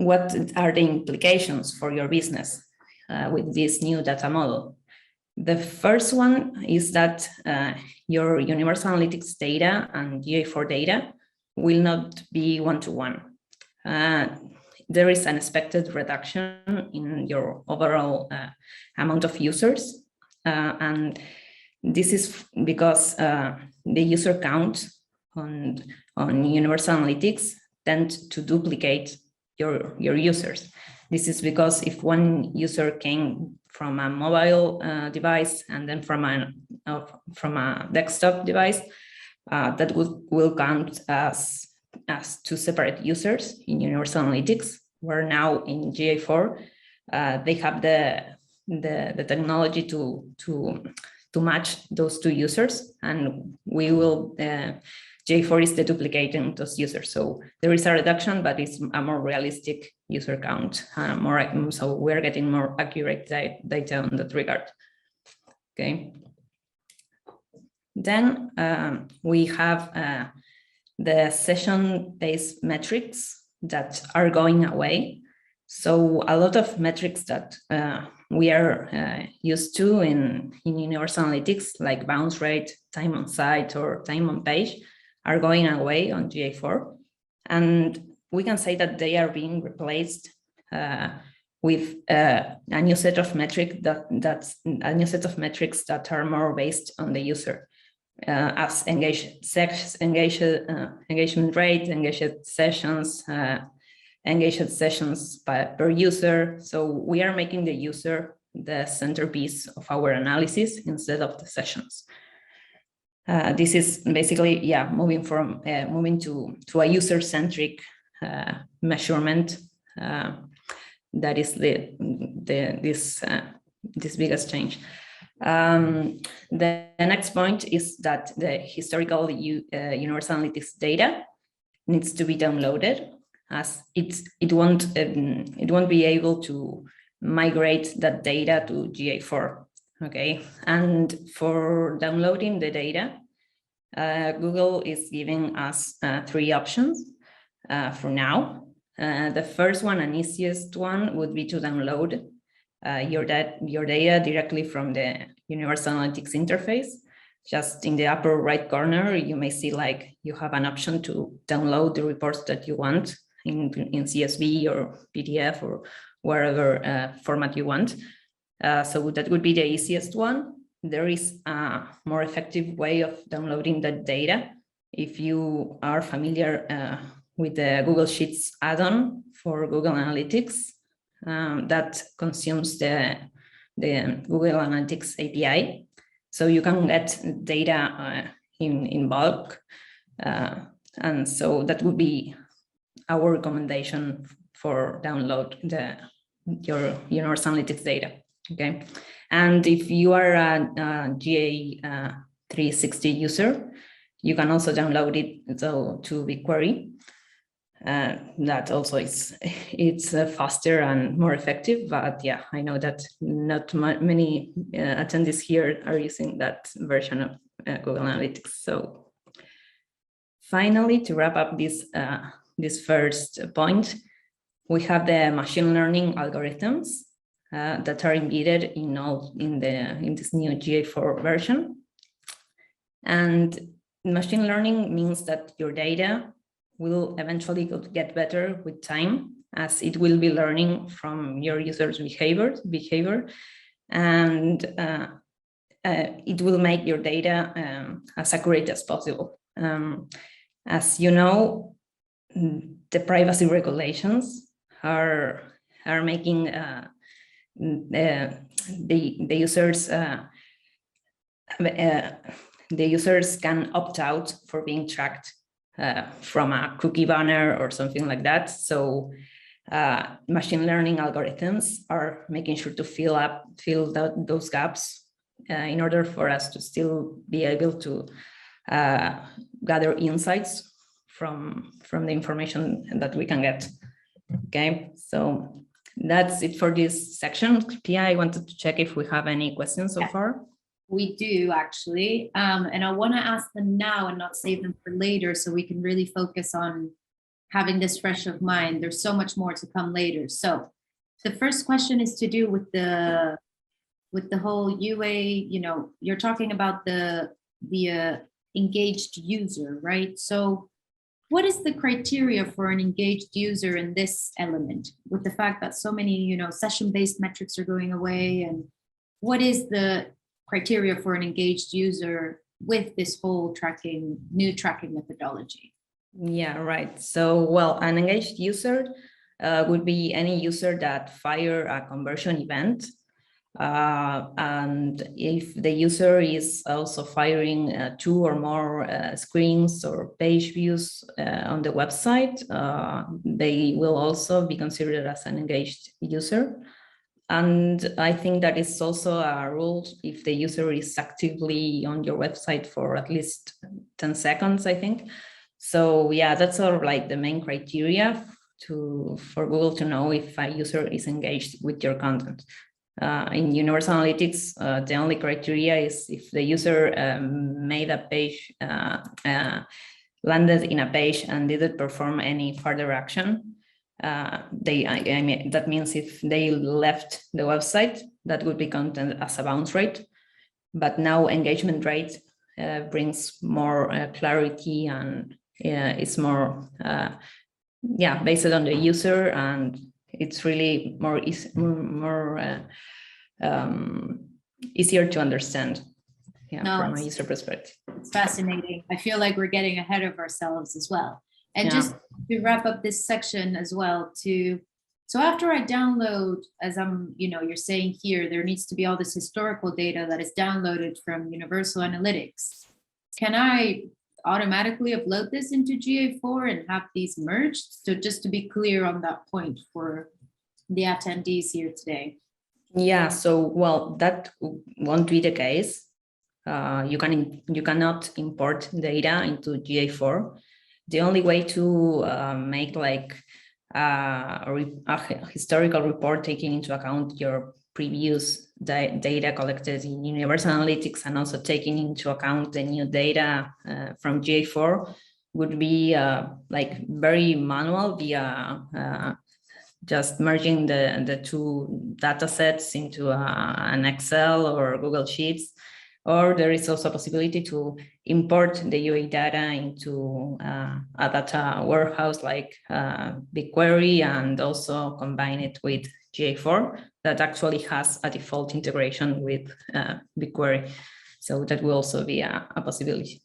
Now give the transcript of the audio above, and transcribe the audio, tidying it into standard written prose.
what are the implications for your business with this new data model? The first one is that your Universal Analytics data and GA4 data will not be one-to-one. There is an expected reduction in your overall amount of users. And this is because the user count on Universal Analytics tend to duplicate your users. This is because if one user came from a mobile device and then from a desktop device, that will count as two separate users in Universal Analytics, where now in GA4 they have the technology to match those two users, and we will GA4 is deduplicating those users. So there is a reduction, but it's a more realistic user count, so we're getting more accurate data in that regard. Okay. Then we have the session-based metrics that are going away. So a lot of metrics that we are used to in Universal Analytics, like bounce rate, time on site, or time on page, are going away on GA4. And we can say that they are being replaced with a new set of metrics that are more based on the user, as engagement rate, engaged sessions per user. So we are making the user the centerpiece of our analysis instead of the sessions. This is basically, moving to a user-centric measurement. That is this biggest change. The next point is that the historical Universal Analytics data needs to be downloaded, as it won't be able to migrate that data to GA4. Okay, and for downloading the data, Google is giving us 3 options for now. The first one and easiest one would be to download your data directly from the Universal Analytics interface. Just in the upper right corner, you may see like you have an option to download the reports that you want in CSV or PDF or wherever format you want. So that would be the easiest one. There is a more effective way of downloading that data. If you are familiar with the Google Sheets add-on for Google Analytics, that consumes the Google Analytics API. So you can get data in bulk. And so that would be our recommendation for download your Universal Analytics data. Okay, and if you are a GA360 user, you can also download it to BigQuery. That also it's faster and more effective. But yeah, I know that not many attendees here are using that version of Google Analytics. So finally, to wrap up this first point, we have the machine learning algorithms that are embedded in this new GA4 version. And machine learning means that your data will eventually get better with time, as it will be learning from your users' behavior, and it will make your data as accurate as possible. As you know, the privacy regulations are making the users can opt out for being tracked from a cookie banner or something like that. So machine learning algorithms are making sure to fill those gaps in order for us to still be able to gather insights from the information that we can get. Okay, so that's it for this section. Pia, I wanted to check if we have any questions so far. We do actually, and I want to ask them now and not save them for later, so we can really focus on having this fresh of mind. There's so much more to come later. So the first question is to do with the whole UA, you're talking about the engaged user, right? So what is the criteria for an engaged user in this element, with the fact that so many, session-based metrics are going away? And what is the criteria for an engaged user with this whole new tracking methodology? Yeah, right. So, well, an engaged user would be any user that fire a conversion event. And if the user is also firing 2 or more screens or page views on the website, they will also be considered as an engaged user. And I think that is also a rule if the user is actively on your website for at least 10 seconds, I think. So yeah, that's sort of like the main criteria for Google to know if a user is engaged with your content. In Universal Analytics, the only criteria is if the user made a page, landed in a page and didn't perform any further action. That means if they left the website, that would be counted as a bounce rate. But now engagement rate brings more clarity, and it's more, based on the user, and it's really easier to understand from a user perspective. It's fascinating. I feel like we're getting ahead of ourselves as well. And just to wrap up this section as well, so after I download, as you're saying here, there needs to be all this historical data that is downloaded from Universal Analytics. Can I automatically upload this into GA4 and have these merged? So just to be clear on that point for the attendees here today. Yeah, so well, that won't be the case. You cannot import data into GA4. The only way to make like a historical report taking into account your previous data collected in Universal Analytics and also taking into account the new data from GA4 would be like very manual via just merging the 2 data sets into an Excel or Google Sheets. Or there is also a possibility to import the UA data into a data warehouse like BigQuery, and also combine it with GA4 that actually has a default integration with BigQuery. So that will also be a possibility.